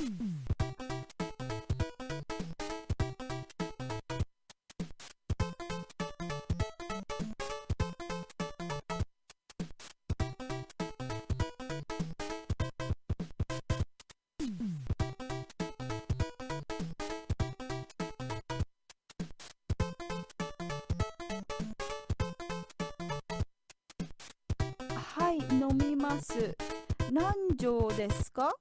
はい、飲みます。何錠ですか？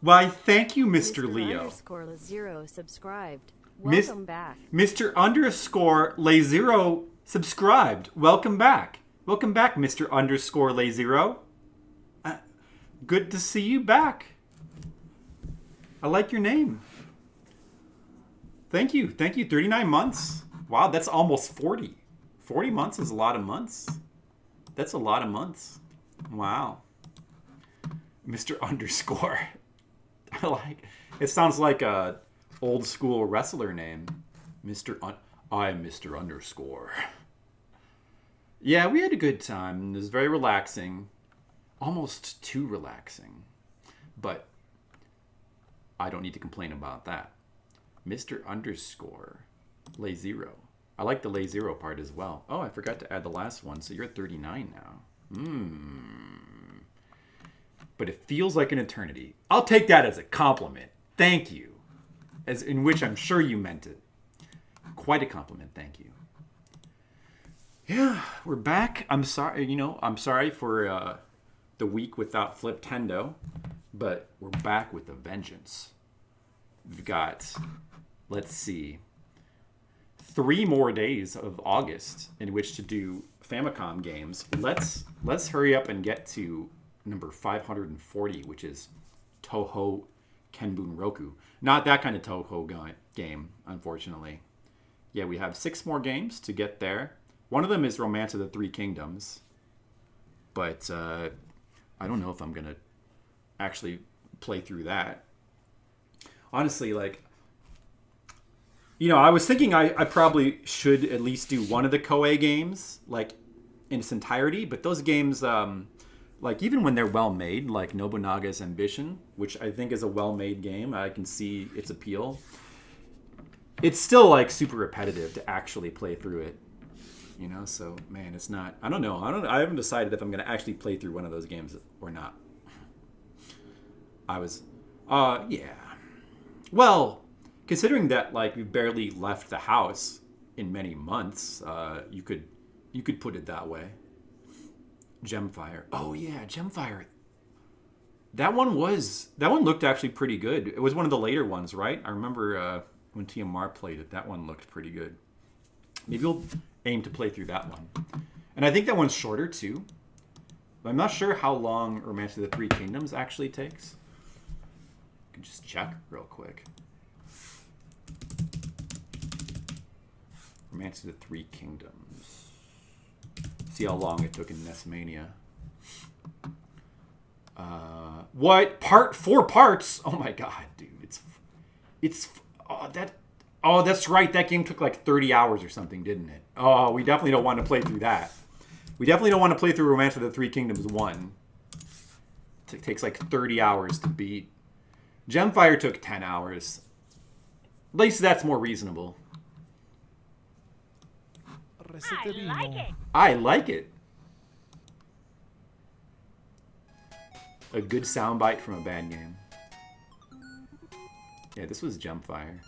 Why, thank you, Mr. Leo. Mr. Zero subscribed. Welcome back. Mr. _Lay0 subscribed. Welcome back. Welcome back, Mr. _Lay0. Good to see you back. I like your name. Thank you. Thank you. 39 months. Wow, that's almost 40. 40 months is a lot of months. That's a lot of months. Wow. Mr. _. I like it. Sounds like a old school wrestler name. I'm Mr. _. Yeah, we had a good time. It was very relaxing. Almost too relaxing. But I don't need to complain about that. Mr. _Lay0. I like the Lay0 part as well. Oh, I forgot to add the last one. So you're at 39 now. But it feels like an eternity. I'll take that as a compliment. Thank you. As in which I'm sure you meant it. Quite a compliment. Thank you. Yeah, we're back. I'm sorry, I'm sorry for the week without Fliptendo, but we're back with a vengeance. We've got, let's see, 3 more days of August in which to do Famicom games. Let's hurry up and get to number 540, which is Toho Kenbun Roku. Not that kind of Toho game, unfortunately. Yeah, we have 6 more games to get there. One of them is Romance of the Three Kingdoms. But I don't know if I'm going to actually play through that. Honestly, I was thinking I probably should at least do one of the Koei games, in its entirety. But those games, even when they're well made, like Nobunaga's Ambition, which I think is a well-made game, I can see its appeal. It's still, super repetitive to actually play through it. So, man, it's not... I don't know. I haven't decided if I'm going to actually play through one of those games or not. Yeah. Well, considering that, we've barely left the house in many months, you could put it that way. Gemfire. Oh, yeah, Gemfire. That one looked actually pretty good. It was one of the later ones, right? I remember when TMR played it, that one looked pretty good. Maybe we'll aim to play through that one. And I think that one's shorter, too. But I'm not sure how long Romance of the Three Kingdoms actually takes. I can just check real quick. Romance of the Three Kingdoms. See how long it took in NES Mania. What? 4 parts? Oh my god, dude. Oh, that's right. That game took 30 hours or something, didn't it? Oh, we definitely don't want to play through that. We definitely don't want to play through Romance of the Three Kingdoms 1. It takes 30 hours to beat. Gemfire took 10 hours. At least that's more reasonable. I like it. A good soundbite from a bad game. Yeah, this was Gemfire.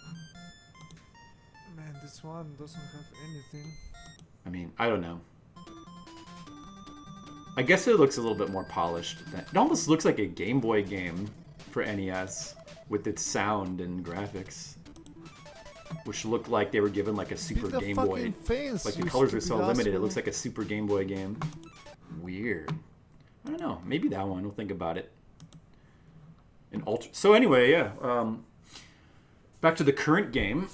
Man, this one doesn't have anything. I mean, I don't know. I guess it looks a little bit more polished. It almost looks like a Game Boy game for NES with its sound and graphics, which looked like they were given a Super Game Boy. The colors are so limited, it looks like a Super Game Boy game. Weird. I don't know. Maybe that one. We'll think about it. So anyway, yeah. Back to the current game,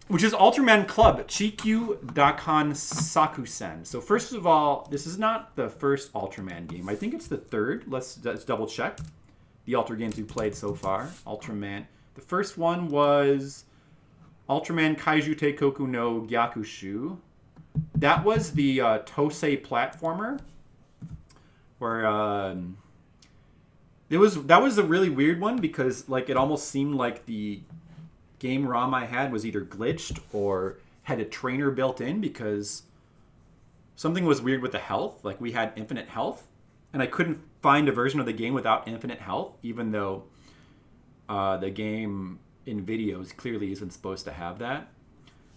which is Ultraman Club, Chikyuu Dakkan Sakusen. So first of all, this is not the first Ultraman game. I think it's the third. Let's double check the Ultra games we played so far. Ultraman. The first one was Ultraman Kaiju Teikoku no Gyakushu. That was the Tosei platformer, where that was a really weird one because it almost seemed like the game ROM I had was either glitched or had a trainer built in because something was weird with the health. We had infinite health, and I couldn't find a version of the game without infinite health, even though the game in videos clearly isn't supposed to have that.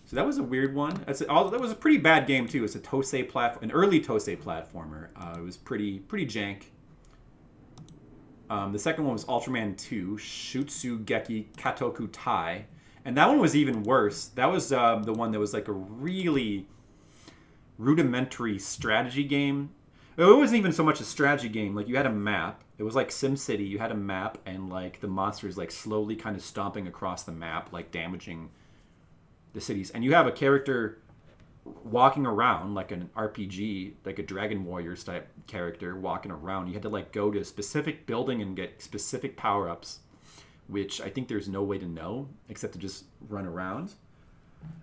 So that was a weird one. That was a pretty bad game too. It's a Tosei an early Tosei platformer. It was pretty jank. The second one was Ultraman 2, Shutsugeki Katoku Tai. And that one was even worse. That was the one that was like a really rudimentary strategy game. It wasn't even so much a strategy game. Like, you had a map. It was like SimCity. You had a map, and like the monsters like slowly kind of stomping across the map, like damaging the cities. And you have a character walking around like an RPG, like a Dragon Warriors type character walking around. You had to like go to a specific building and get specific power-ups, which I think there's no way to know except to just run around.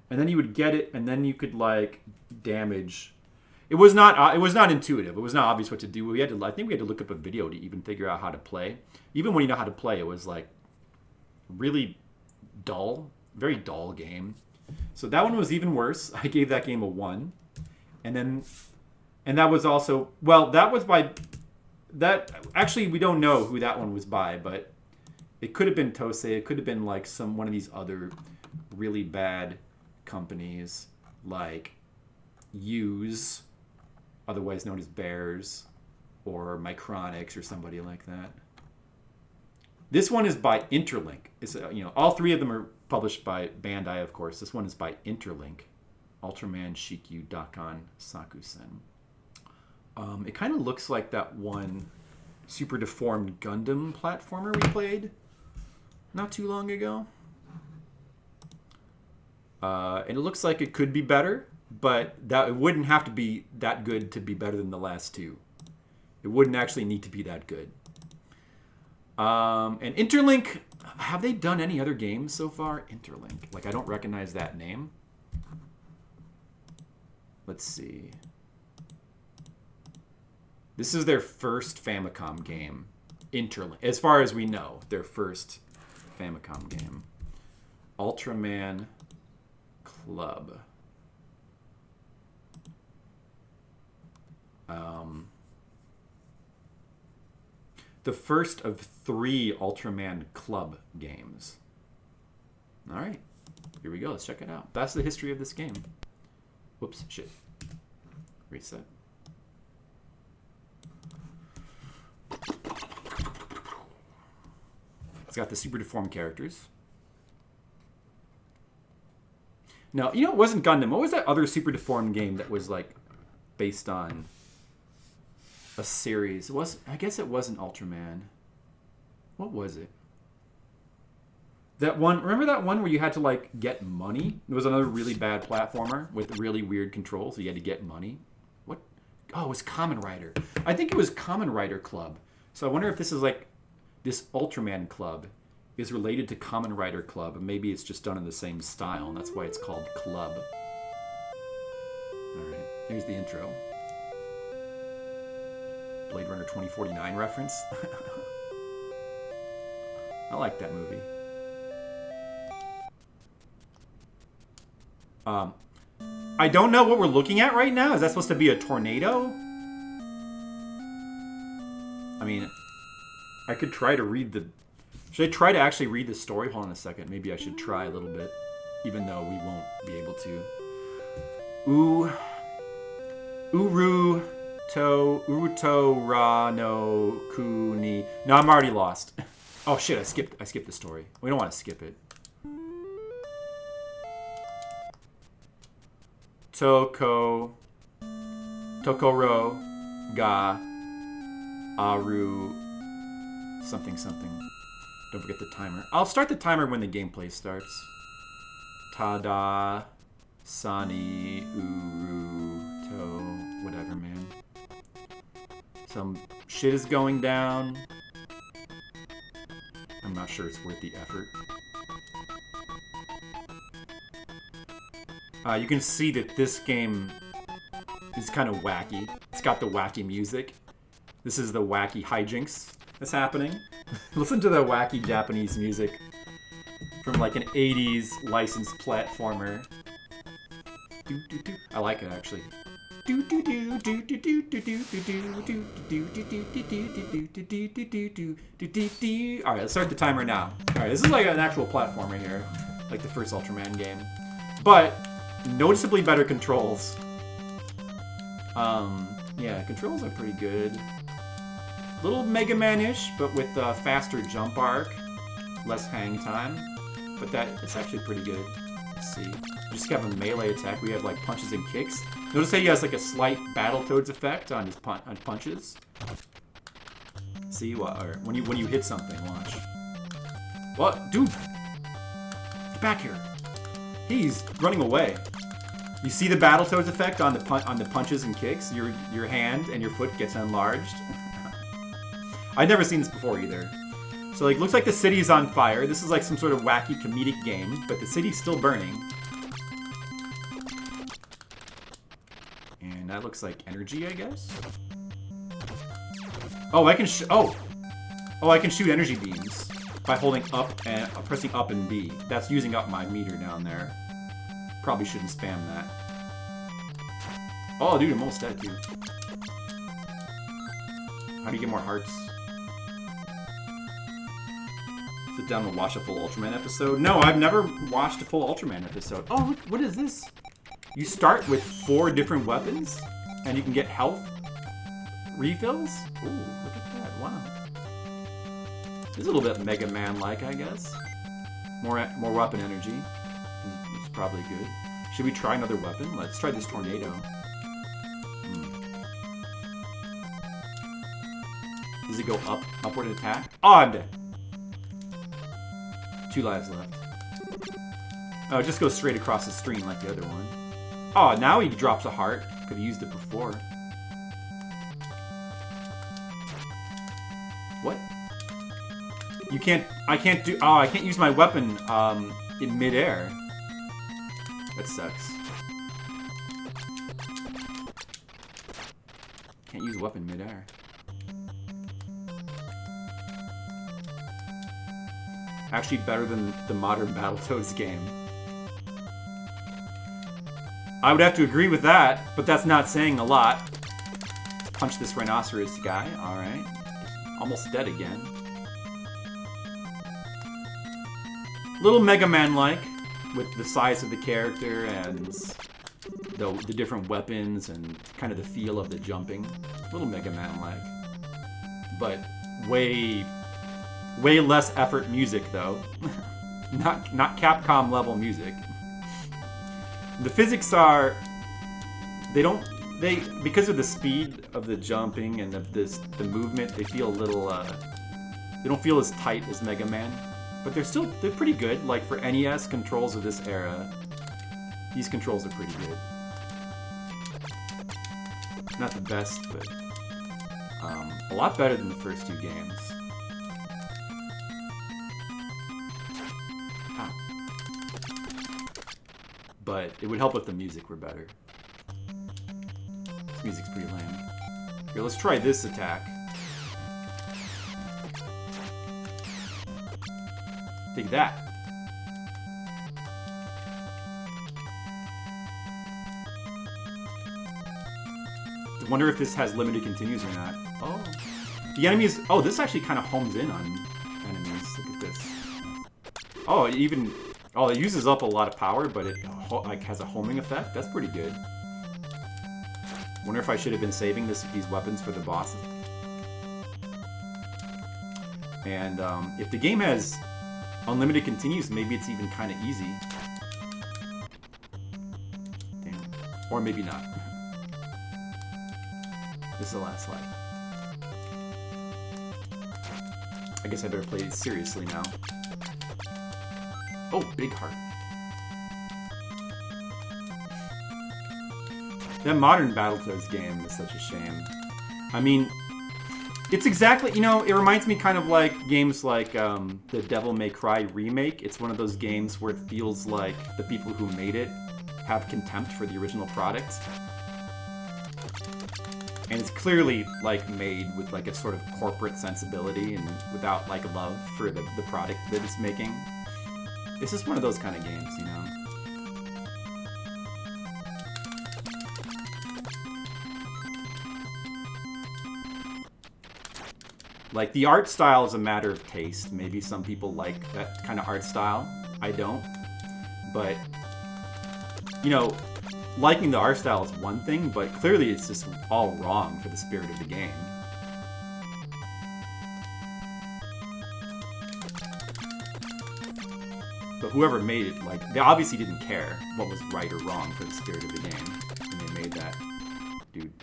And then you would get it, and then you could like damage. It was not intuitive. It was not obvious what to do. I think we had to look up a video to even figure out how to play. Even when you know how to play, it was like really dull, very dull game. So that one was even worse. I gave that game a 1. And that was also, well, that was by, that, actually we don't know who that one was by, but it could have been Tosei. It could have been like one of these other really bad companies like Use, otherwise known as Bears, or Micronics, or somebody like that. This one is by Interlink. It's, all three of them are published by Bandai, of course. This one is by Interlink. Ultraman Chikyuu Dakkan Sakusen. It kind of looks like that one super deformed Gundam platformer we played not too long ago. And it looks like it could be better, but that it wouldn't have to be that good to be better than the last two. It wouldn't actually need to be that good. And Interlink, have they done any other games so far? Interlink. Like, I don't recognize that name. Let's see. This is their first Famicom game. Interlink. As far as we know, their first Famicom game. Ultraman Club. The first of 3 Ultraman Club games. All right, here we go. Let's check it out. That's the history of this game. Whoops, shit. Reset. It's got the super deformed characters. No, it wasn't Gundam. What was that other super deformed game that was like based on a series? I guess it wasn't Ultraman. What was it? That one, remember that one where you had to like get money? It was another really bad platformer with really weird controls, so you had to get money. What? Oh, it was Kamen Rider. I think it was Kamen Rider Club. So I wonder if this is like, this Ultraman Club is related to Kamen Rider Club, and maybe it's just done in the same style, and that's why it's called Club. All right, here's the intro. Blade Runner 2049 reference. I like that movie. I don't know what we're looking at right now. Is that supposed to be a tornado? I mean, I could try to read the... Should I try to actually read the story? Hold on a second. Maybe I should try a little bit, even though we won't be able to. Uruto ra no kuni. No, I'm already lost. Oh shit, I skipped the story. We don't want to skip it. Tokoro ga aru something. Don't forget the timer. I'll start the timer when the gameplay starts. Tada Sani Uru To whatever, man. Some shit is going down. I'm not sure it's worth the effort. You can see that this game is kind of wacky. It's got the wacky music. This is the wacky hijinks that's happening. Listen to the wacky Japanese music from like an 80s licensed platformer. I like it actually. Alright, let's start the timer now. Alright, this is like an actual platformer here, like the first Ultraman game. But noticeably better controls. Yeah, controls are pretty good. Little Mega Man-ish, but with a faster jump arc, less hang time. But it's actually pretty good. Let's see. We just have a melee attack. We have like punches and kicks. Notice how he has like a slight Battletoads effect on his punches. See when you hit something, watch. What, dude? Get back here! He's running away. You see the Battletoads effect on the punches and kicks? Your hand and your foot gets enlarged. I'd never seen this before either. So like, looks like the city's on fire. This is like some sort of wacky comedic game, but the city's still burning. And that looks like energy, I guess. Oh, I can I can shoot energy beams by holding up and pressing up and B. That's using up my meter down there. Probably shouldn't spam that. Oh, dude, I'm almost dead, too. How do you get more hearts? Sit down and watch a full Ultraman episode? No, I've never watched a full Ultraman episode. Oh, look, what is this? You start with 4 different weapons, and you can get health refills? Ooh, look at that. Wow. It's a little bit Mega Man-like, I guess. More weapon energy. It's probably good. Should we try another weapon? Let's try this tornado. Does it go upward attack? Oh, I'm dead. 2 lives left. Oh, it just goes straight across the screen like the other one. Oh, now he drops a heart. Could have used it before. What? You can't... I can't do... Oh, I can't use my weapon in midair. That sucks. Can't use a weapon midair. Actually better than the modern Battletoads game. I would have to agree with that, but that's not saying a lot. Let's punch this rhinoceros guy. Alright. Almost dead again. Little Mega Man-like, with the size of the character and the different weapons and kind of the feel of the jumping. Little Mega Man-like. But way less effort music, though. not Capcom level music. The physics are... because of the speed of the jumping and the movement, they feel a little... they don't feel as tight as Mega Man. But they're pretty good. Like, for NES controls of this era, these controls are pretty good. Not the best, but a lot better than the first 2 games. Ah. But it would help if the music were better. This music's pretty lame. Here, let's try this attack. Take that. I wonder if this has limited continues or not. Oh. The enemies... Oh, this actually kind of homes in on enemies. Look at this. Oh, it even... Oh, it uses up a lot of power, but it like has a homing effect. That's pretty good. Wonder if I should have been saving these weapons for the boss. And if the game has unlimited continues, maybe it's even kind of easy. Damn. Or maybe not. This is the last life. I guess I better play it seriously now. Oh, big heart. That modern Battletoads game is such a shame. I mean, it's exactly, you know, it reminds me kind of like games like the Devil May Cry remake. It's one of those games where it feels like the people who made it have contempt for the original product. And it's clearly like made with like a sort of corporate sensibility and without like love for the product that it's making. It's just one of those kind of games, you know? Like, the art style is a matter of taste. Maybe some people like that kind of art style. I don't. But, you know, liking the art style is one thing, but clearly it's just all wrong for the spirit of the game. But whoever made it, like, they obviously didn't care what was right or wrong for the spirit of the game, and they made that. Dude.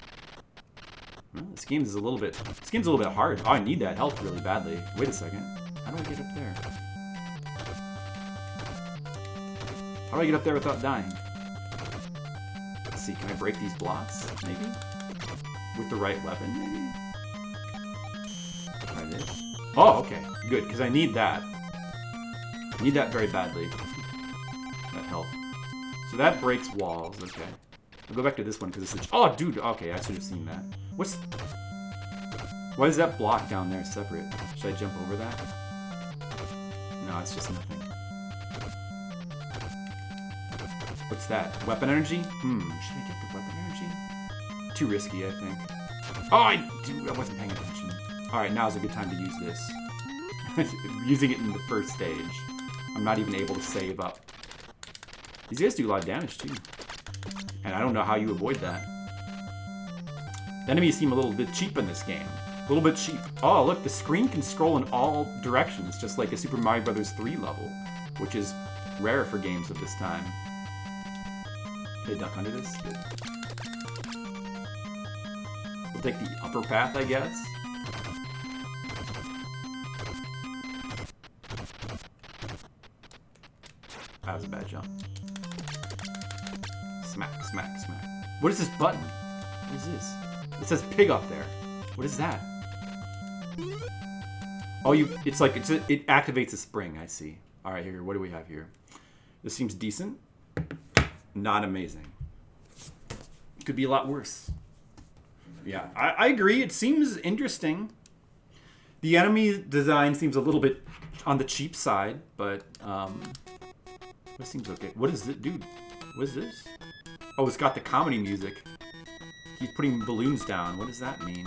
Well, this game's a little bit hard. Oh, I need that health really badly. Wait a second. How do I get up there? How do I get up there without dying? Let's see, can I break these blocks? Maybe? With the right weapon, maybe? Try this. Oh, okay. Good, because I need that. I need that very badly. That health. So that breaks walls, okay. I'll go back to this one because it's... Oh, dude, okay, I should have seen that. Why is that block down there separate? Should I jump over that? No, it's just nothing. What's that? Weapon energy? Should I get the weapon energy? Too risky, I think. Oh, I wasn't paying attention. Alright, now's a good time to use this. Using it in the first stage. I'm not even able to save up. These guys do a lot of damage, too. And I don't know how you avoid that. The enemies seem a little bit cheap in this game. A little bit cheap. Oh, look, the screen can scroll in all directions, just like a Super Mario Bros. 3 level, which is rare for games of this time. Can I duck under this? Good. We'll take the upper path, I guess. That was a bad jump. Smack, smack, smack. What is this button? What is this? It says pig up there. What is that? Oh, it activates a spring, I see. All right, here, what do we have here? This seems decent. Not amazing. Could be a lot worse. Yeah, I agree. It seems interesting. The enemy design seems a little bit on the cheap side, but it seems okay. What is it, dude? What is this? Oh, it's got the comedy music. He's putting balloons down. What does that mean?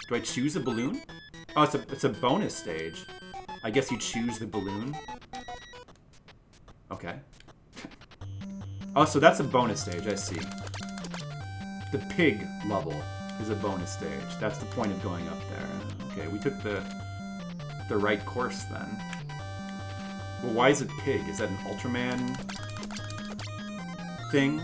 Do I choose a balloon? Oh, it's a bonus stage. I guess you choose the balloon. Okay. Oh, so that's a bonus stage, I see. The pig level is a bonus stage. That's the point of going up there. Okay, we took the right course then. Well, why is it pig? Is that an Ultraman thing?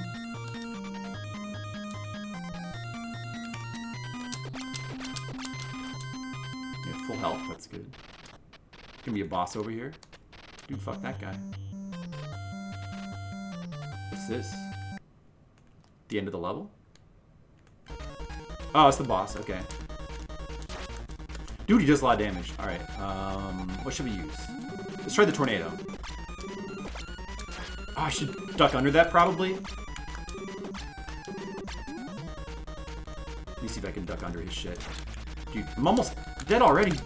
Yeah, full health, that's good. Gonna be a boss over here. Dude, fuck that guy. What's this? The end of the level? Oh, it's the boss, okay. Dude, he does a lot of damage. Alright, what should we use? Let's try the tornado. Oh, I should duck under that, probably. Let me see if I can duck under his shit. Dude, I'm almost dead already.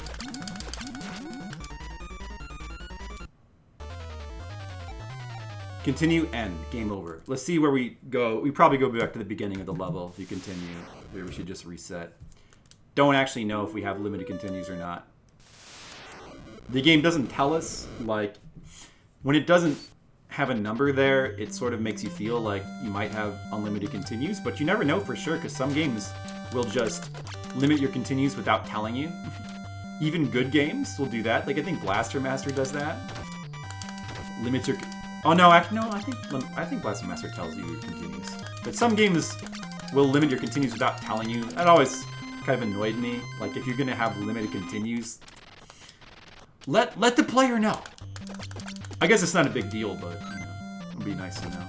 Continue, end. Game over. Let's see where we go. We probably go back to the beginning of the level if you continue. Maybe we should just reset. Don't actually know if we have limited continues or not. The game doesn't tell us, like, when it doesn't have a number there, it sort of makes you feel like you might have unlimited continues, but you never know for sure, because some games will just limit your continues without telling you. Even good games will do that. Like, I think Blaster Master does that. Limits your... Oh, no, actually, no, I think Blaster Master tells you your continues. But some games will limit your continues without telling you. That always kind of annoyed me. Like, if you're going to have limited continues... Let the player know. I guess it's not a big deal, but you know, it would be nice to know.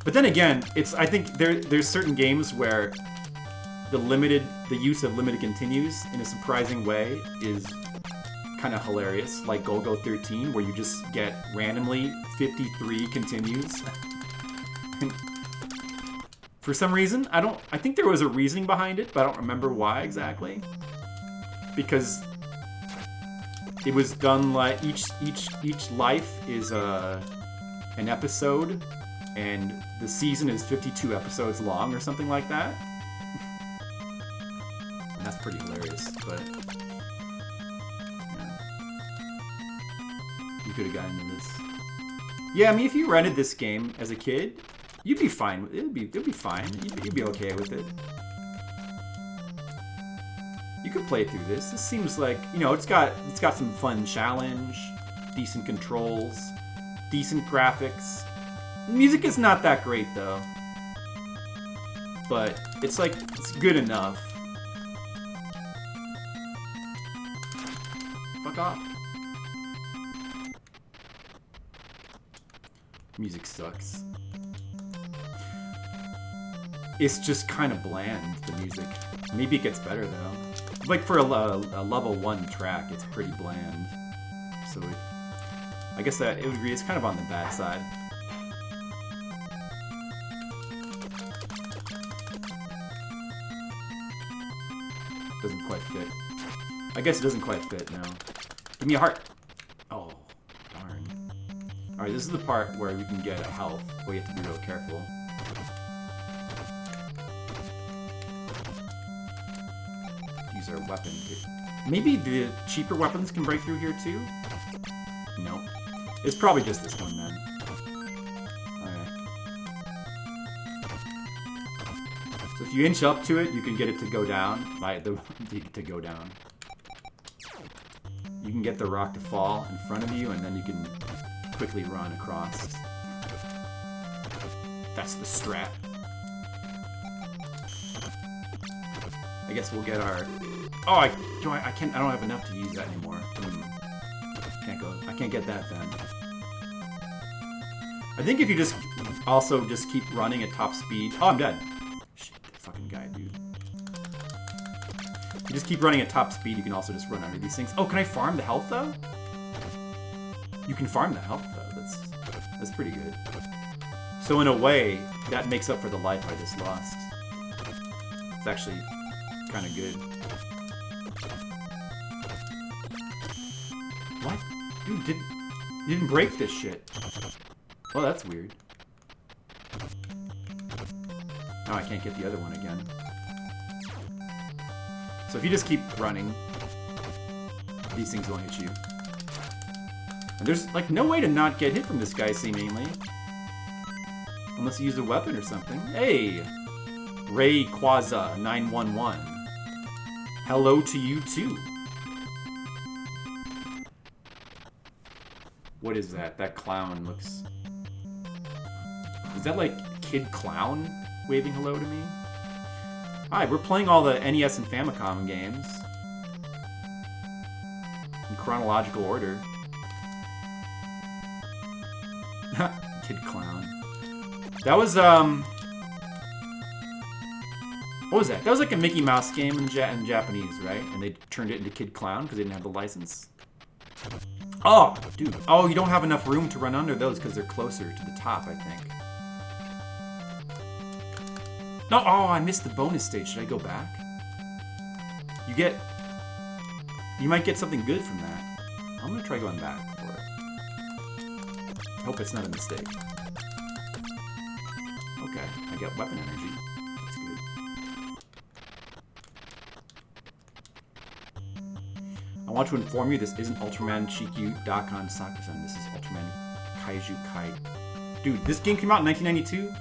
But then again, I think there's certain games where the use of limited continues in a surprising way is kind of hilarious, like Golgo 13, where you just get randomly 53 continues. For some reason, I think there was a reasoning behind it, but I don't remember why exactly. Because it was done like each life is an episode, and the season is 52 episodes long or something like that. And that's pretty hilarious, but yeah. You could have gotten into this. Yeah, I mean, if you rented this game as a kid, you'd be fine. It'd be fine. You'd be okay with it. You could play through this. This seems like, you know, it's got some fun challenge, decent controls, decent graphics. Music is not that great though, but it's good enough. Fuck off. Music sucks. It's just kind of bland, the music. Maybe it gets better though. Like for a level 1 track, it's pretty bland. So I guess that it would be, it's kind of on the bad side. Doesn't quite fit. I guess it doesn't quite fit now. Give me a heart. Oh, darn. Alright, this is the part where we can get a health, but we have to be real careful. Use our weapon. Maybe the cheaper weapons can break through here too? No. It's probably just this one then. Alright. So if you inch up to it, you can get it to go down. To go down. You can get the rock to fall in front of you, and then you can quickly run across. That's the strat. I guess we'll get our... Oh, I don't have enough to use that anymore. Can't go. I can't get that then. I think if you just keep running at top speed. Oh, I'm dead. Shit, that fucking guy, dude. If you just keep running at top speed, you can also just run under these things. Oh, can I farm the health though? You can farm the health though. That's pretty good. So in a way, that makes up for the life I just lost. It's actually kind of good. What? Dude, you didn't break this shit. Well, that's weird. Now I can't get the other one again. So if you just keep running, these things won't hit you. And there's like no way to not get hit from this guy seemingly. Unless you use a weapon or something. Hey! Rayquaza 911. Hello to you too. What is that? That clown looks... Is that like Kid Clown waving hello to me? Hi, we're playing all the NES and Famicom games. In chronological order. Kid Clown. That was, what was that? That was like a Mickey Mouse game in Japanese, right? And they turned it into Kid Clown because they didn't have the license. Oh, dude. Oh, you don't have enough room to run under those because they're closer to the top, I think. No, oh, I missed the bonus stage. Should I go back? You might get something good from that. I'm gonna try going back for it. I hope it's not a mistake. Okay, I got weapon energy. That's good. I want to inform you this isn't Ultraman Chikyuu Dakkan Sakusen. This is Ultraman Kaiju Kai. Dude, this game came out in 1992?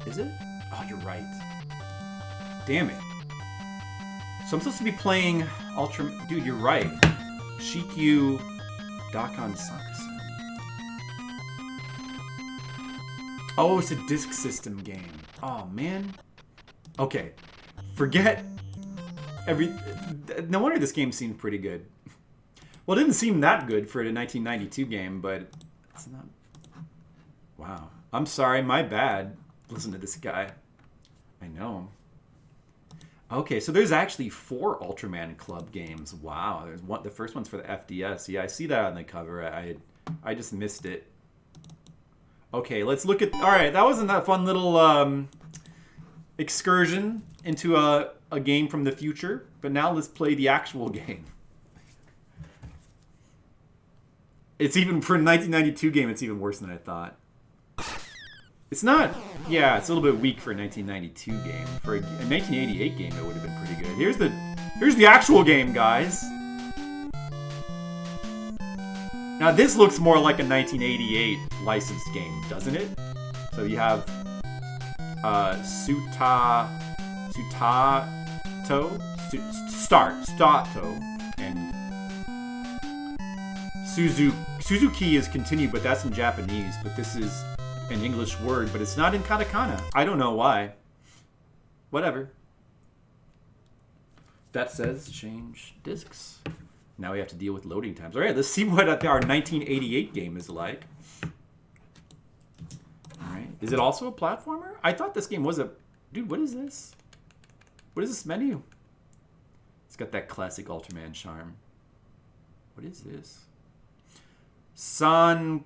Is it? Oh, you're right. Damn it. So I'm supposed to be playing Ultraman... Dude, you're right. Chikyuu Dakkan Sakusen. Oh, it's a Disk System game. Oh, man. Okay. Forget... No wonder this game seemed pretty good. Well, it didn't seem that good for a 1992 game, but... It's not... Wow. I'm sorry, my bad. Listen to this guy. I know. Okay, so there's actually 4 Ultraman Club games. Wow, there's one. The first one's for the FDS. Yeah, I see that on the cover. I just missed it. Okay, let's look at. All right, that wasn't that fun little excursion into a game from the future. But now let's play the actual game. It's even for a 1992 game. It's even worse than I thought. It's not, yeah, it's a little bit weak for a 1992 game. For a 1988 game, it would have been pretty good. Here's the actual game, guys. Now this looks more like a 1988 licensed game, doesn't it? So you have Stato, and Suzuki is continued, but that's in Japanese. But this is an English word, but it's not in katakana. I don't know why. Whatever. That says change discs. Now we have to deal with loading times. All right, let's see what our 1988 game is like. All right, is it also a platformer? I thought this game was a... Dude, what is this? What is this menu? It's got that classic Ultraman charm. What is this? Sankaku.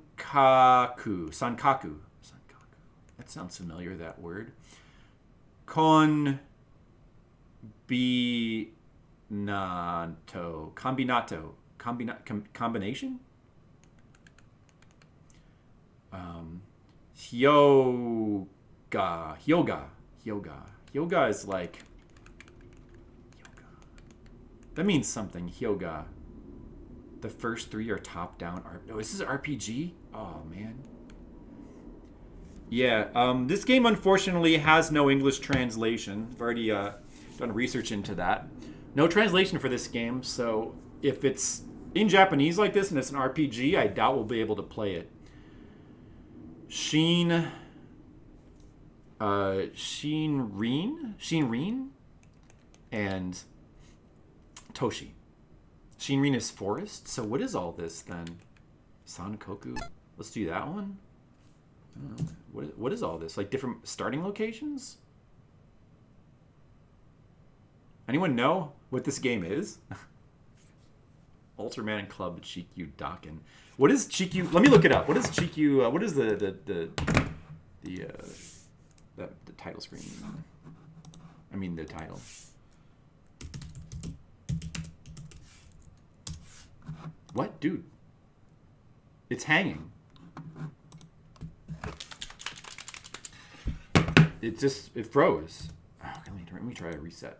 That sounds familiar, that word. Combinato. Combination? Hyoga is like... Hyoga. That means something, Hyoga. The first three are top-down. Oh, this is RPG? Oh, man. Yeah, this game, unfortunately, has no English translation. I've already done research into that. No translation for this game, so if it's in Japanese like this and it's an RPG, I doubt we'll be able to play it. Shinrin, and Toshi. Shinrin is forest, so what is all this then? Sankoku? Let's do that one. I don't know. What is all this? Like different starting locations? Anyone know what this game is? Ultraman Club Chikyuu Dakkan. What is Chikyuu? Let me look it up. What is Chikyuu? What is the title screen? I mean the title. What, dude? It's hanging. It froze. Oh, let me try a reset.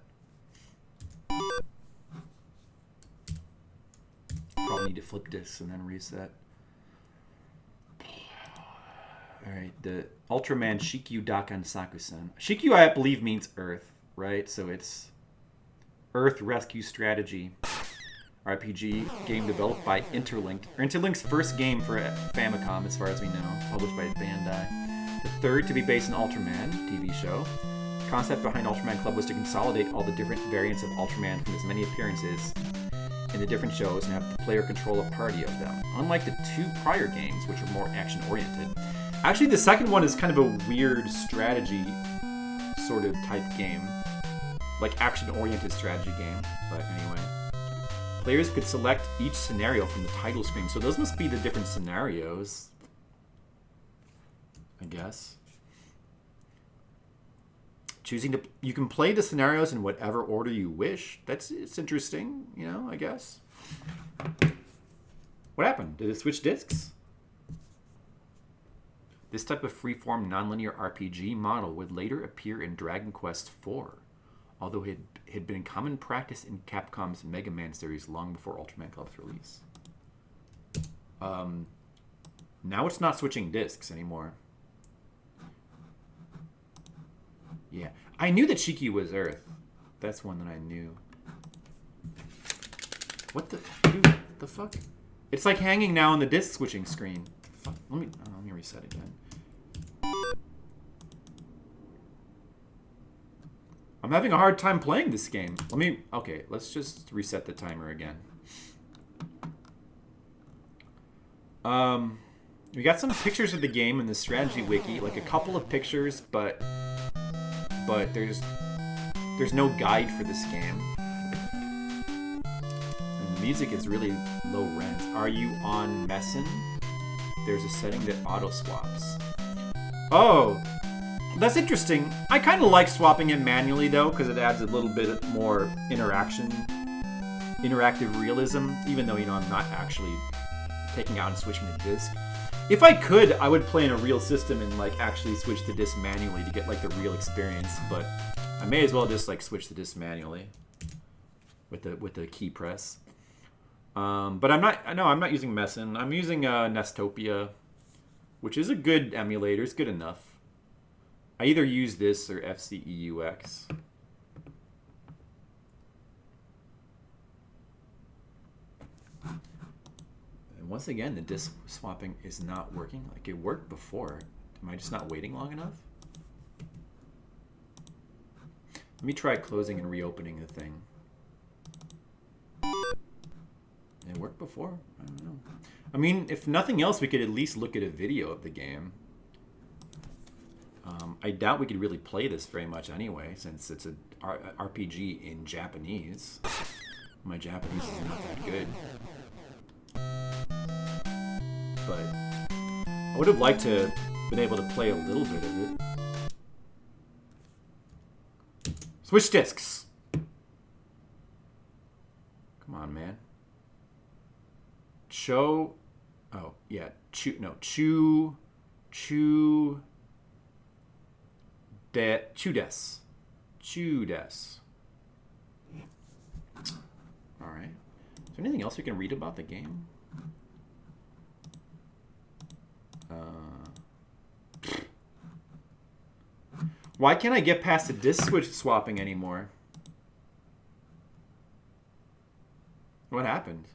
Probably need to flip disks and then reset. Alright, the Ultraman Chikyuu Dakkan Sakusen. Chikyuu, I believe, means Earth, right? So it's Earth Rescue Strategy RPG game developed by Interlink. Interlink's first game for Famicom, as far as we know, published by Bandai. The third to be based on Ultraman TV show. The concept behind Ultraman Club was to consolidate all the different variants of Ultraman from as many appearances in the different shows and have the player control a party of them. Unlike the two prior games, which are more action-oriented. Actually, the second one is kind of a weird strategy sort of type game. Like action-oriented strategy game, but anyway. Players could select each scenario from the title screen, so those must be the different scenarios, I guess. You can play the scenarios in whatever order you wish. It's interesting, you know, I guess. What happened? Did it switch discs? This type of freeform nonlinear RPG model would later appear in Dragon Quest IV, although it had been common practice in Capcom's Mega Man series long before Ultraman Club's release. Now it's not switching discs anymore. Yeah, I knew that Chikyuu was Earth. That's one that I knew. What the... Dude, the fuck? It's like hanging now on the disc switching screen. Fuck. Let me reset again. I'm having a hard time playing this game. Okay, let's just reset the timer again. We got some pictures of the game in the strategy wiki, like a couple of pictures, but there's no guide for this game. And the music is really low rent. Are you on Messen? There's a setting that auto swaps. Oh, that's interesting. I kind of like swapping it manually though, because it adds a little bit more interactive realism, even though, you know, I'm not actually taking out and switching the disc. If I could, I would play in a real system and like actually switch the disc manually to get like the real experience, but I may as well just like switch the disc manually with the key press. But I'm not using Messen. I'm using Nestopia, which is a good emulator. It's good enough. I either use this or FCEUX. Once again, the disk swapping is not working. Like it worked before. Am I just not waiting long enough? Let me try closing and reopening the thing. It worked before. I don't know. I mean, if nothing else, we could at least look at a video of the game. I doubt we could really play this very much anyway, since it's an RPG in Japanese. My Japanese is not that good. But I would have liked to have been able to play a little bit of it. Switch discs! Come on, man. Show... Oh, yeah. Chew des. Alright. Is there anything else we can read about the game? Why can't I get past the disc switch swapping anymore? What happened?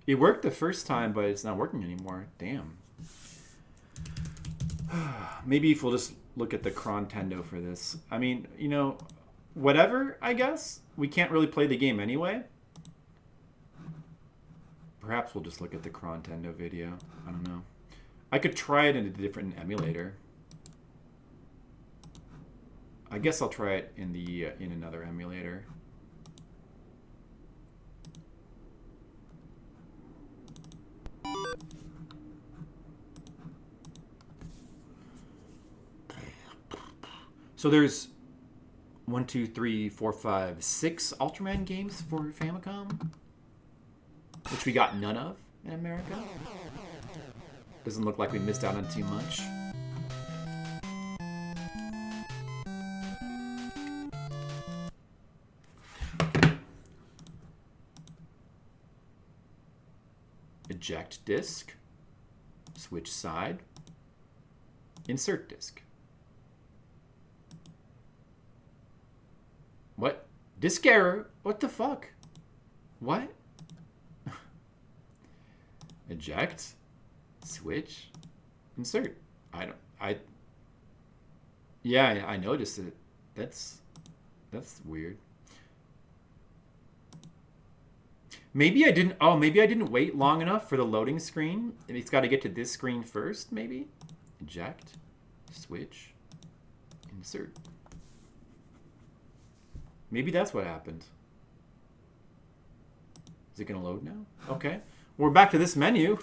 It worked the first time, but it's not working anymore. Damn. Maybe if we'll just look at the Chrontendo for this. I mean, you know, whatever, I guess. We can't really play the game anyway. Perhaps we'll just look at the Chrontendo video. I don't know. I could try it in a different emulator. I guess I'll try it in the in another emulator. So there's 1, 2, 3, 4, 5, 6 Ultraman games for Famicom, which we got none of in America. Doesn't look like we missed out on too much. Eject disk, switch side, insert disk. What? Disk error? What the fuck? What? Eject, switch, insert. Yeah, I noticed it. That's weird. Maybe I didn't wait long enough for the loading screen. It's got to get to this screen first, maybe. Eject, switch, insert. Maybe that's what happened. Is it going to load now? Okay. We're back to this menu.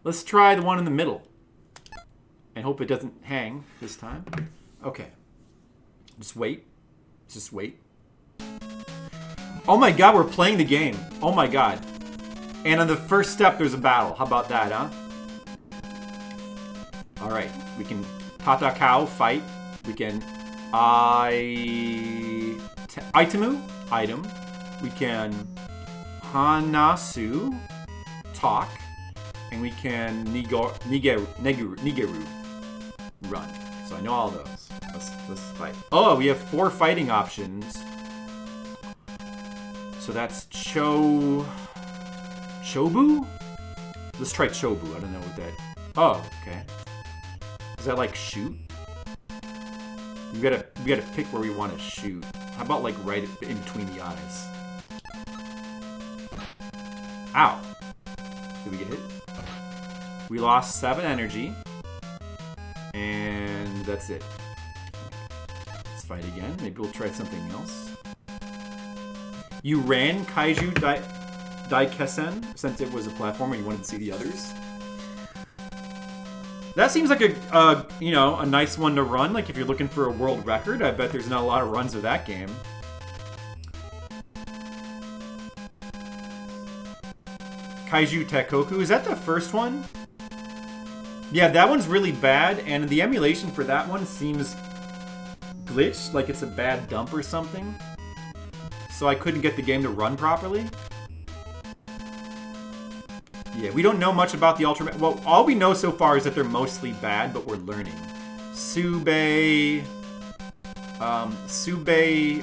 Let's try the one in the middle. And hope it doesn't hang this time. Okay. Just wait. Just wait. Oh my god, we're playing the game. Oh my god. And on the first step, there's a battle. How about that, huh? Alright. We can Tata Cow fight. We can item. We can Hanasu talk. And we can Nigeru run. So I know all those. Let's fight. Oh, we have 4 fighting options. So that's Chobu? Let's try Chobu. I don't know what that... Oh, okay. Is that like shoot? We gotta pick where we want to shoot. How about like right in between the eyes? Ow! Did we get hit? We lost 7 energy. And that's it. Let's fight again. Maybe we'll try something else. You ran Chikyuu Dakkan since it was a platformer and you wanted to see the others. That seems like a nice one to run. Like if you're looking for a world record, I bet there's not a lot of runs of that game. Chikyuu Tekoku, is that the first one? Yeah, that one's really bad, and the emulation for that one seems glitched, like it's a bad dump or something. So I couldn't get the game to run properly. Yeah, we don't know much about the Ultraman. Well, all we know so far is that they're mostly bad, but we're learning. Sube, Sube...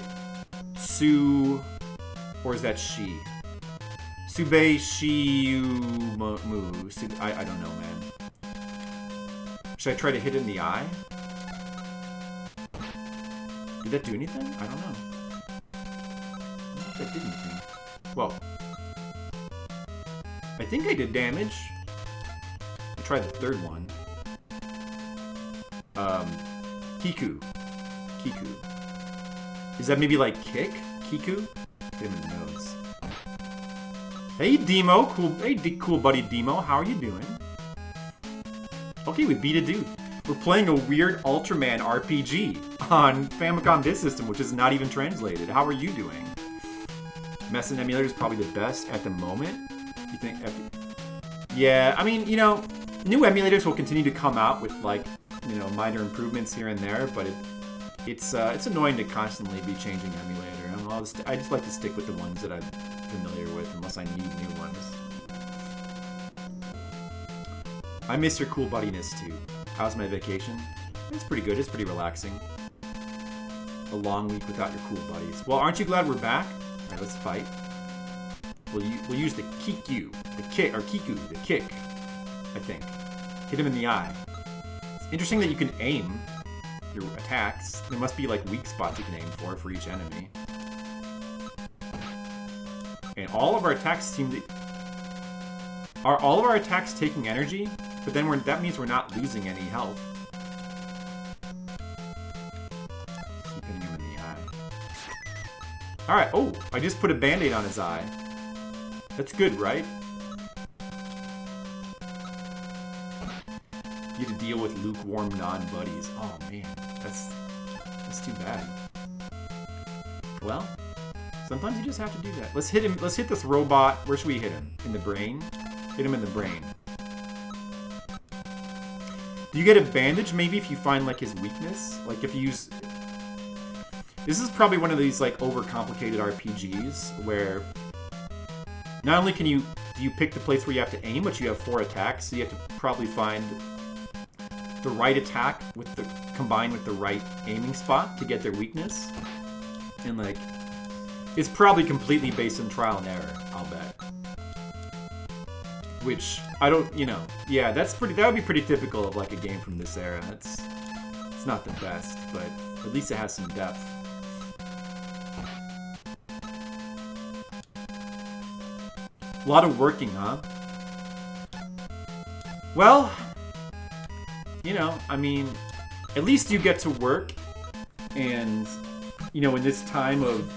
Su... Or is that she? Sube Shiumu. I don't know, man. Should I try to hit it in the eye? Did that do anything? I don't know. I don't know if that did anything. Well, I think I did damage. I'll try the third one. Kiku. Is that maybe like kick? Kiku? Hit him in the nose. Hey, Demo. Cool. Hey, cool buddy Demo. How are you doing? Okay, we beat a dude. We're playing a weird Ultraman RPG on Famicom Disk System, which is not even translated. How are you doing? Messing emulator is probably the best at the moment. You think? Yeah, I mean, you know, new emulators will continue to come out with like, you know, minor improvements here and there, but it's annoying to constantly be changing emulator. I just like to stick with the ones that I'm familiar with, unless I need new ones. I miss your cool buddiness too. How's my vacation? It's pretty good. It's pretty relaxing. A long week without your cool buddies. Well, aren't you glad we're back? All right, let's fight. We'll use the Kikyuu, the kick, or Kiku, the kick. I think. Hit him in the eye. It's interesting that you can aim your attacks. There must be like weak spots you can aim for each enemy. And all of our attacks seem to... Are all of our attacks taking energy? But then that means we're not losing any health. Keep hitting him in the eye. Alright, oh! I just put a band-aid on his eye. That's good, right? You have to deal with lukewarm non-buddies. Oh man, that's too bad. Well, sometimes you just have to do that. Let's hit him. Let's hit this robot. Where should we hit him? In the brain? Hit him in the brain. Do you get a bandage maybe if you find like his weakness? Like if you use... This is probably one of these like overcomplicated RPGs where not only do you pick the place where you have to aim, but you have 4 attacks, so you have to probably find the right attack combined with the right aiming spot to get their weakness. And like, it's probably completely based on trial and error, I'll bet. Which, I don't, you know, yeah, that would be pretty typical of like a game from this era. It's not the best, but at least it has some depth. A lot of working, huh? Well, you know, I mean, at least you get to work, and, you know, in this time of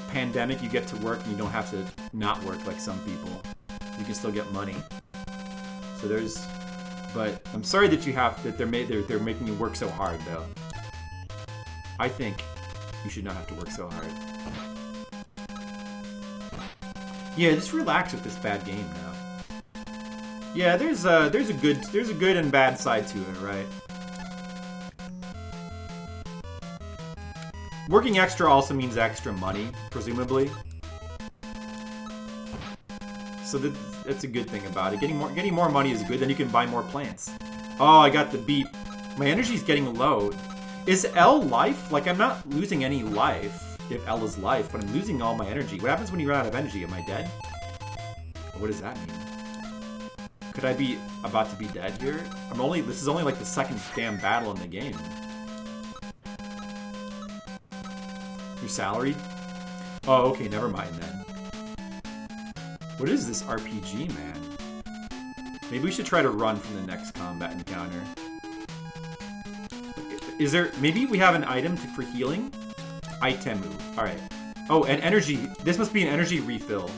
pandemic, you get to work and you don't have to not work like some people. You can still get money. So there's, but I'm sorry that they're making you work so hard, though. I think you should not have to work so hard. Yeah, just relax with this bad game now. Yeah, there's a good and bad side to it, right? Working extra also means extra money, presumably. So that's a good thing about it. Getting more money is good. Then you can buy more plants. Oh, I got the beep. My energy's getting low. Is L life? Like I'm not losing any life if L is life, but I'm losing all my energy. What happens when you run out of energy? Am I dead? What does that mean? Could I be about to be dead here? This is only like the second damn battle in the game. You're salaried? Oh, okay, never mind then. What is this RPG, man? Maybe we should try to run from the next combat encounter. Is there... Maybe we have an item for healing? Itemu. Alright. Oh, an energy... This must be an energy refill.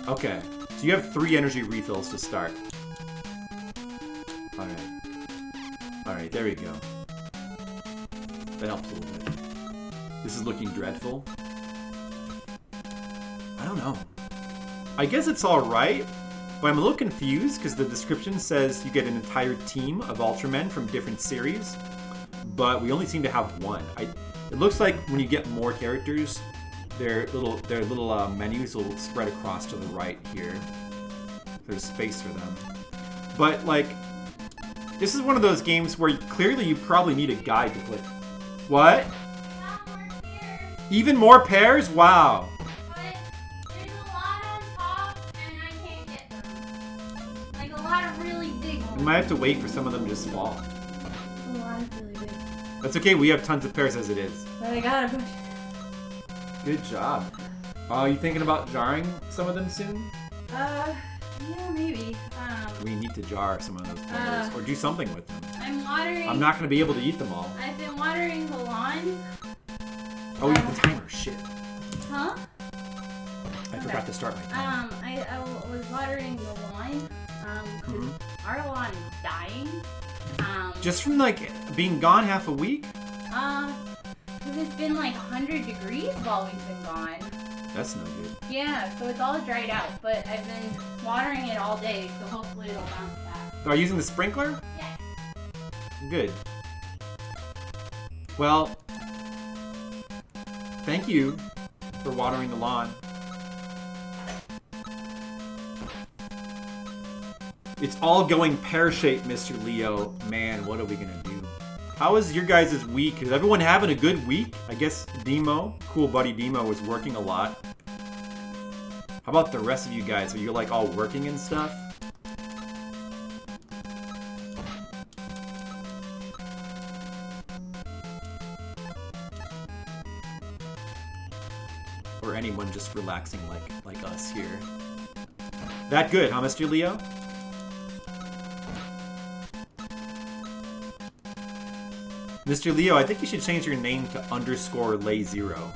Okay. So you have 3 energy refills to start. Alright. Alright, there we go. That helps a little bit. This is looking dreadful. I don't know. I guess it's alright, but I'm a little confused because the description says you get an entire team of Ultramen from different series, but we only seem to have one. It looks like when you get more characters, their little menus will spread across to the right here. There's space for them. But like, this is one of those games where clearly you probably need a guide to play. What? Not more pairs, Even more pairs? Wow. but there's a lot on top, and I can't get them. Like a lot of really big We ones. might have to wait for some of them to just fall. A lot of really big. That's okay, we have tons of pairs as it is. But I gotta push. Good job. Are you thinking about jarring some of them soon? Yeah, maybe. We need to jar some of those pairs or do something with them. I'm watering. I'm not going to be able to eat them all. I've been watering the lawns. Oh, eat the timer. Shit. Huh? I forgot to start my timer. I was watering the lawn. 'Cause our lawn is dying. Just from like being gone half a week? Because it's been like 100 degrees while we've been gone. That's no good. Yeah, so it's all dried out, but I've been watering it all day, so hopefully it'll bounce back. Are you using the sprinkler? Yes. Good. Well, thank you for watering the lawn. It's all going pear-shaped, Mr. Leo. Man, what are we gonna do? How is your guys' week? Is everyone having a good week? I guess Demo, cool buddy Demo, was working a lot. How about the rest of you guys? Are you like all working and stuff? Or anyone just relaxing like us here? That good, huh, Mr. Leo? Mr. Leo, I think you should change your name to _lay0.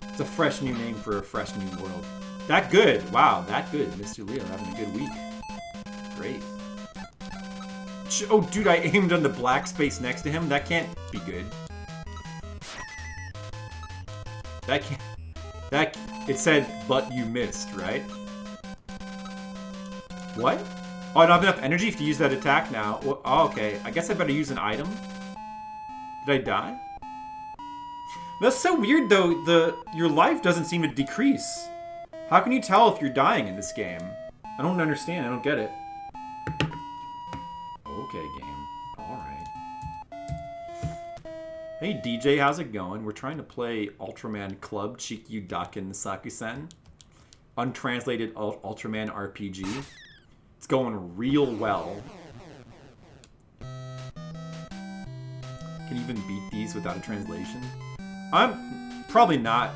It's a fresh new name for a fresh new world. That good. Wow, that good. Mr. Leo having a good week. Great. Oh, dude, I aimed on the black space next to him. That can't be good. That can't... It said, but you missed, right? What? Oh, I don't have enough energy to use that attack now. Well, oh, okay. I guess I better use an item. Did I die? That's so weird, though. Your life doesn't seem to decrease. How can you tell if you're dying in this game? I don't understand. I don't get it. Okay, game. Alright. Hey, DJ, how's it going? We're trying to play Ultraman Club, Chikyuu Dakkan Sakusen. Untranslated Ultraman RPG. It's going real well. Can you even beat these without a translation? I'm probably not.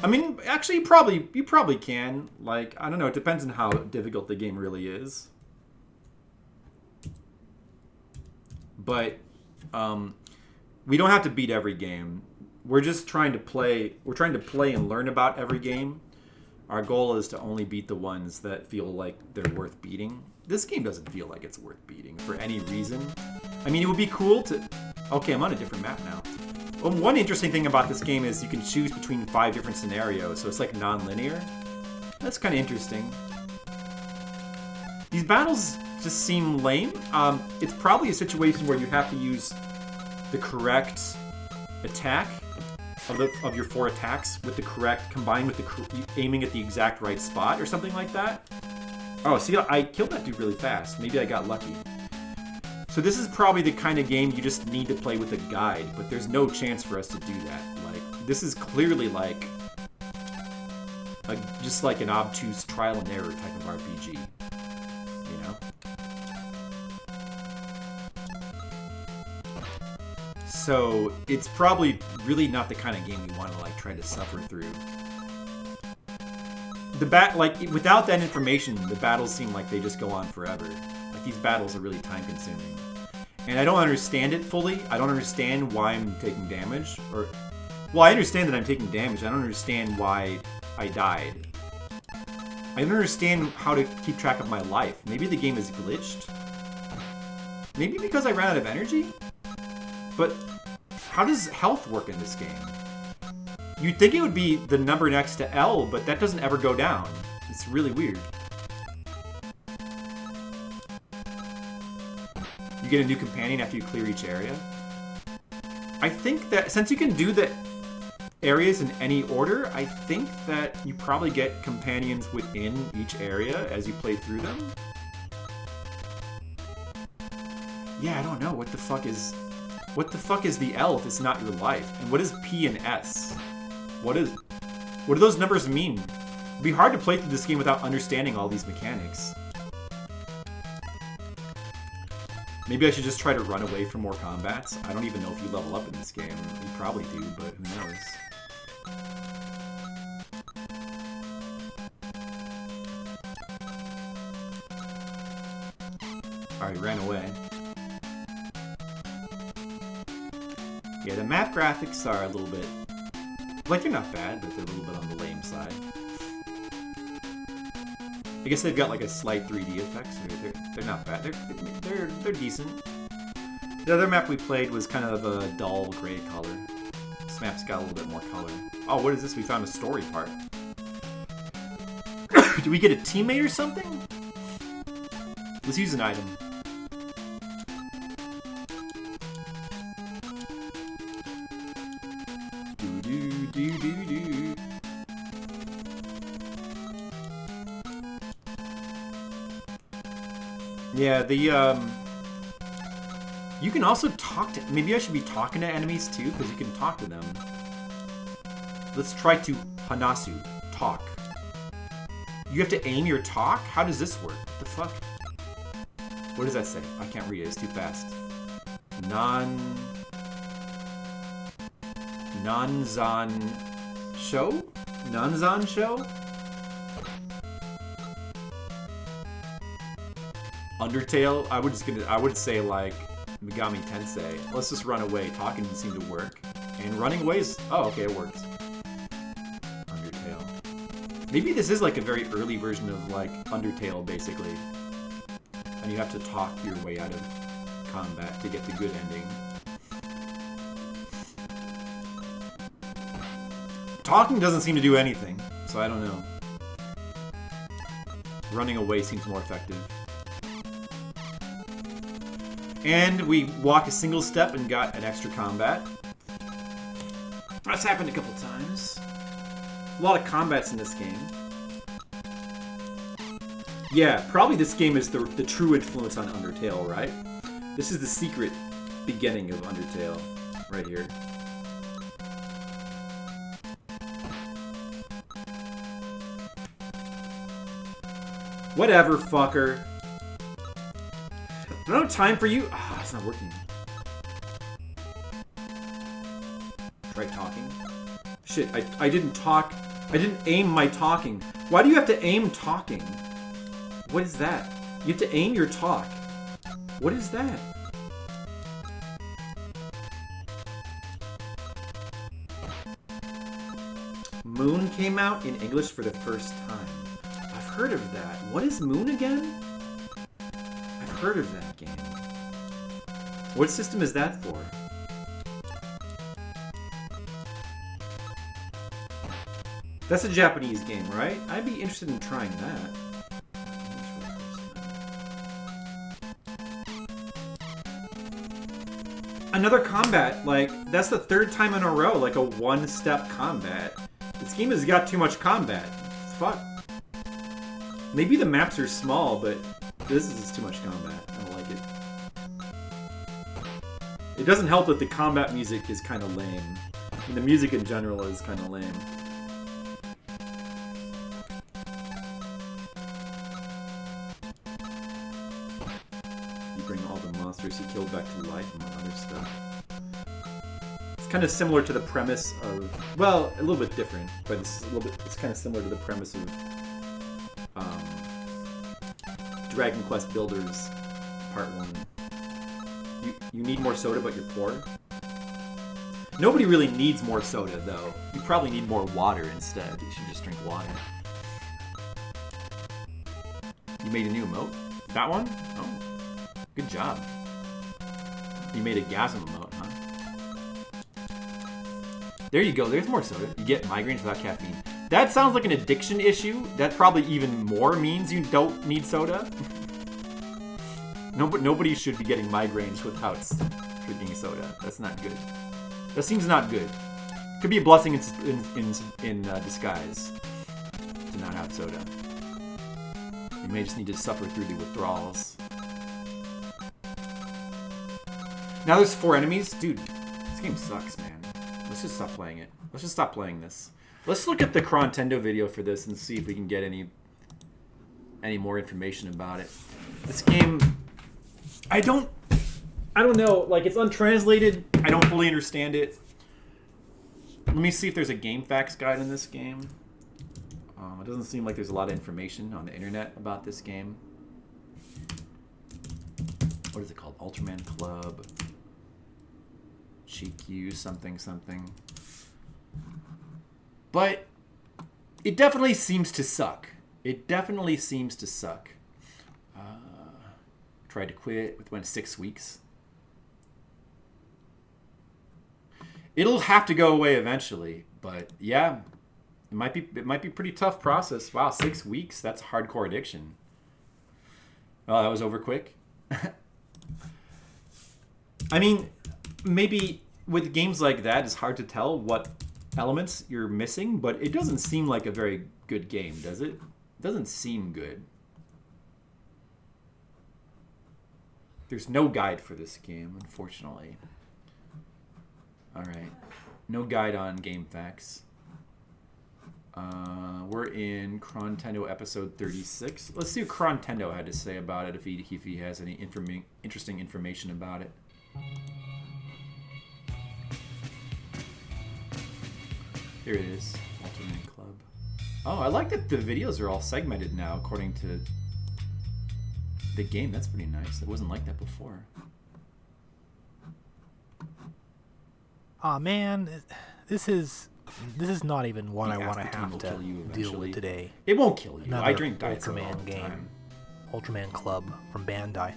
I mean, actually, you probably can. Like, I don't know. It depends on how difficult the game really is. But we don't have to beat every game. We're just trying to play. We're trying to play and learn about every game. Our goal is to only beat the ones that feel like they're worth beating. This game doesn't feel like it's worth beating for any reason. I mean, it would be cool to... Okay, I'm on a different map now. Well, one interesting thing about this game is you can choose between 5 different scenarios, so it's like non-linear. That's kind of interesting. These battles just seem lame. It's probably a situation where you have to use the correct attack of your 4 attacks with the correct, combined with the aiming at the exact right spot or something like that. Oh, see, I killed that dude really fast. Maybe I got lucky. So this is probably the kind of game you just need to play with a guide, but there's no chance for us to do that. Like, this is clearly like just like an obtuse trial and error type of RPG. You know? So it's probably really not the kind of game you want to like try to suffer through. Without that information, the battles seem like they just go on forever. Like, these battles are really time consuming. And I don't understand it fully. I don't understand why I'm taking damage. Well, I understand that I'm taking damage. I don't understand why I died. I don't understand how to keep track of my life. Maybe the game is glitched. Maybe because I ran out of energy? But how does health work in this game? You'd think it would be the number next to L, but that doesn't ever go down. It's really weird. You get a new companion after you clear each area. I think that since you can do the areas in any order, I think that you probably get companions within each area as you play through them. Yeah, I don't know. What the fuck is the L if it's not your life? And what is P and S? What do those numbers mean? It'd be hard to play through this game without understanding all these mechanics. Maybe I should just try to run away from more combats. I don't even know if you level up in this game. You probably do, but who knows? Alright, ran away. Yeah, the map graphics are a little bit... Like, they're not bad, but they're a little bit on the lame side. I guess they've got like a slight 3D effect, so they're not bad. They're decent. The other map we played was kind of a dull gray color. This map's got a little bit more color. Oh, what is this? We found a story part. Do we get a teammate or something? Let's use an item. Yeah, you can also talk to... Maybe I should be talking to enemies too, because you can talk to them. Let's try to Hanasu. Talk. You have to aim your talk? How does this work? What the fuck? What does that say? I can't read it. It's too fast. Nanzan show? Nanzan show? Undertale? I would say like Megami Tensei. Let's just run away. Talking didn't seem to work. And running away is... Oh, okay, it works. Undertale. Maybe this is like a very early version of like Undertale, basically. And you have to talk your way out of combat to get the good ending. Talking doesn't seem to do anything, so I don't know. Running away seems more effective. And we walk a single step and got an extra combat. That's happened a couple times. A lot of combats in this game. Yeah, probably this game is the true influence on Undertale, right? This is the secret beginning of Undertale, right here. Whatever, fucker. I don't have time for you. Ah, it's not working. Try talking. Shit, I didn't talk. I didn't aim my talking. Why do you have to aim talking? What is that? You have to aim your talk. What is that? Moon came out in English for the first time. I've heard of that. What is Moon again? I've heard of that game. What system is that for? That's a Japanese game, right? I'd be interested in trying that. Another combat, like, that's the third time in a row, like a one-step combat. This game has got too much combat. Fuck. Maybe the maps are small, but this is too much combat. I don't like it. It doesn't help that the combat music is kind of lame. And the music in general is kind of lame. You bring all the monsters you killed back to life and other stuff. It's kind of similar to the premise of... Well, a little bit different, but it's kind of similar to the premise of Dragon Quest Builders Part 1. You need more soda, but you're poor? Nobody really needs more soda, though. You probably need more water instead. You should just drink water. You made a new emote? That one? Oh. Good job. You made a gasm emote, huh? There you go. There's more soda. You get migraines without caffeine. That sounds like an addiction issue. That probably even more means you don't need soda. Nobody should be getting migraines without drinking soda. That's not good. That seems not good. Could be a blessing in disguise to not have soda. You may just need to suffer through the withdrawals. Now there's 4 enemies? Dude, this game sucks, man. Let's just stop playing it. Let's just stop playing this. Let's look at the Chrontendo video for this and see if we can get any more information about it. This game, I don't know. Like, it's untranslated. I don't fully understand it. Let me see if there's a game facts guide in this game. It doesn't seem like there's a lot of information on the internet about this game. What is it called? Ultraman Club. Chikyuu something something. But it definitely seems to suck. It definitely seems to suck. Tried to quit. It went 6 weeks. It'll have to go away eventually, but yeah, it might be a pretty tough process. Wow, 6 weeks. That's hardcore addiction. Oh, that was over quick. I mean, maybe with games like that, it's hard to tell what elements you're missing, but it doesn't seem like a very good game, does it? It doesn't seem good. There's no guide for this game, unfortunately. Alright. No guide on game facts. We're in Chrontendo episode 36. Let's see what Chrontendo had to say about it, if he has any interesting information about it. Here it is. Ultraman Club. Oh, I like that the videos are all segmented now according to the game. That's pretty nice. It wasn't like that before. Aw, man, this is not even one I want to aspartame have will to kill you deal eventually. with today. It won't kill you. Another I drink Diet Soda all Ultraman the game. time. Ultraman Club from Bandai.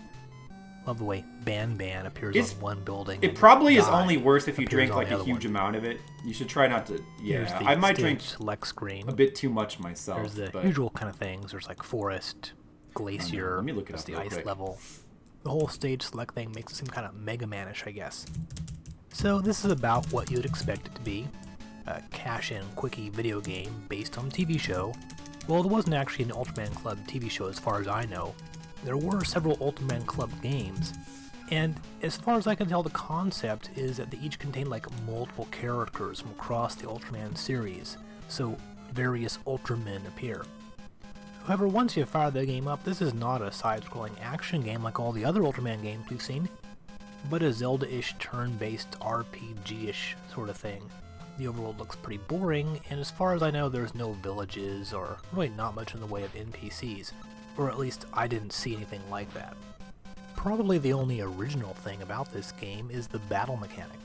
Love the way Ban appears on one building. It and probably is Dai only worse if you appears drink on like the a other huge one. amount of it. You should try not to. Here's Yeah, the I might stage drink select screen. a bit too much myself. There's the but usual kind of things. There's like forest, glacier, Let me look it there's up the real ice quick. level. The whole stage select thing makes it seem kind of Mega Man-ish, I guess. So this is about what you'd expect it to be. A cash-in quickie video game based on a TV show. Well, there wasn't actually an Ultraman Club TV show as far as I know. There were several Ultraman Club games, and as far as I can tell, the concept is that they each contain like multiple characters from across the Ultraman series, so various Ultramen appear. However, once you fire the game up, this is not a side-scrolling action game like all the other Ultraman games we've seen, but a Zelda-ish turn-based RPG-ish sort of thing. The overworld looks pretty boring, and as far as I know, there's no villages, or really not much in the way of NPCs, or at least I didn't see anything like that. Probably the only original thing about this game is the battle mechanic.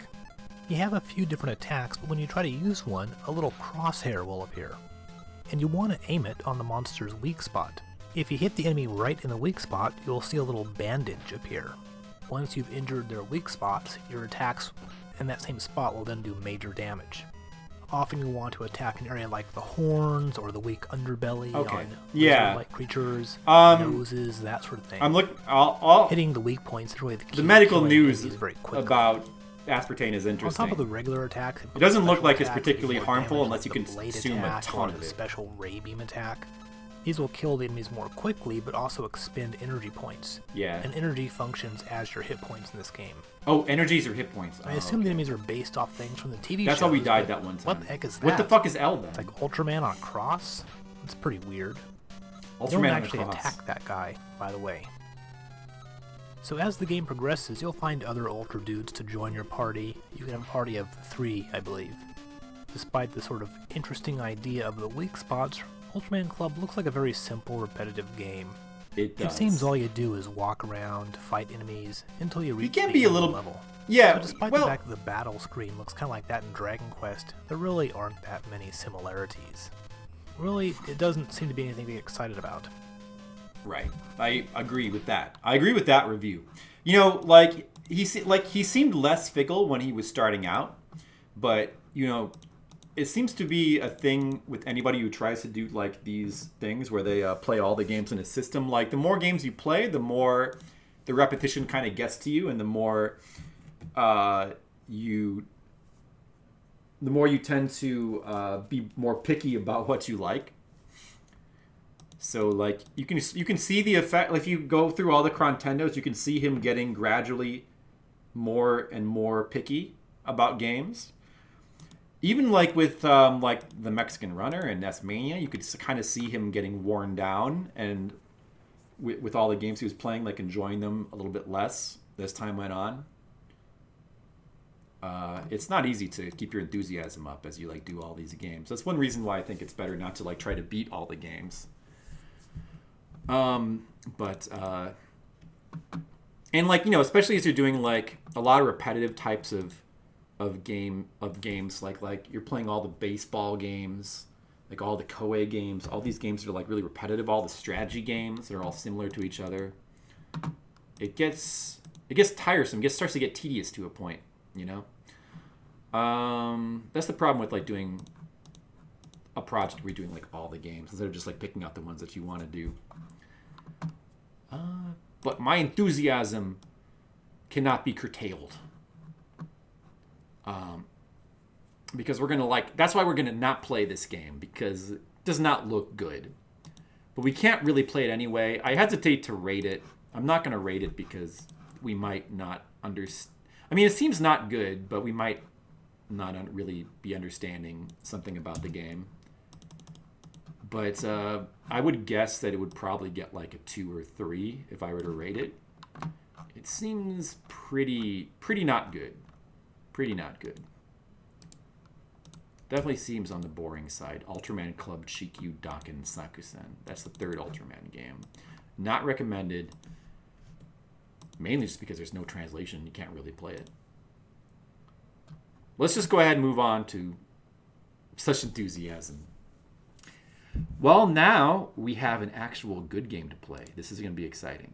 You have a few different attacks, but when you try to use one, a little crosshair will appear. And you want to aim it on the monster's weak spot. If you hit the enemy right in the weak spot, you'll see a little bandage appear. Once you've injured their weak spots, your attacks in that same spot will then do major damage. Often you want to attack an area like the horns or the weak underbelly on lizard-like creatures, noses, that sort of thing. I'll Hitting the weak points is really the key. The medical killing news enemies very quickly. about aspartame is On interesting. top of the regular attacks, It doesn't look special like it's attacks particularly do more harmful damage, unless like you the can blade consume a attack ton or of the it. special ray beam attack. These will kill the enemies more quickly, but also expend energy points. Yeah. And energy functions as your hit points in this game. Oh, energies are hit points. I assume the enemies are based off things from the TV That's shows. how we died but that one time. What the heck is that? What the fuck is L then? It's like Ultraman on a cross? It's pretty weird. You Ultraman don't on a actually cross. attack that guy, by the way. So as the game progresses, you'll find other Ultra dudes to join your party. You can have a party of 3, I believe. Despite the sort of interesting idea of the weak spots, Ultraman Club looks like a very simple, repetitive game. It does. It seems all you do is walk around, fight enemies, until you reach can the be a end little- level. Yeah, So despite well, the fact that the battle screen looks kind of like that in Dragon Quest, there really aren't that many similarities. Really, it doesn't seem to be anything to be excited about. right. I agree with that. I agree with that review. You know, like he seemed less fickle when he was starting out, but you know, it seems to be a thing with anybody who tries to do like these things where they play all the games in a system. Like the more games you play, the more the repetition kind of gets to you, and the more you tend to be more picky about what you like. So like you can see the effect. Like, if you go through all the Chrontendos, you can see him getting gradually more and more picky about games. Even like with like the Mexican Runner and NES Mania, you could kind of see him getting worn down, and with all the games he was playing, like enjoying them a little bit less as time went on. It's not easy to keep your enthusiasm up as you like do all these games. That's one reason why I think it's better not to like try to beat all the games. And like, you know, especially as you're doing like a lot of repetitive types of games, like you're playing all the baseball games, like all the Koei games, all these games that are like really repetitive, all the strategy games that are all similar to each other. It gets tiresome. It starts to get tedious to a point, you know. That's the problem with like doing a project where you're doing like all the games instead of just like picking out the ones that you want to do. But my enthusiasm cannot be curtailed. Because we're gonna that's why we're gonna not play this game, because it does not look good. But we can't really play it anyway. I hesitate to rate it. I'm not gonna rate it because we might not understand. I mean, it seems not good, but we might not really be understanding something about the game. But I would guess that it would probably get like a 2 or 3 if I were to rate it. It seems pretty not good. Pretty not good. Definitely seems on the boring side. Ultraman Club Chikyuu Dakkan Sakusen. That's the 3rd Ultraman game. Not recommended. Mainly just because there's no translation. You can't really play it. Let's just go ahead and move on to such enthusiasm. Well, now we have an actual good game to play. This is going to be exciting.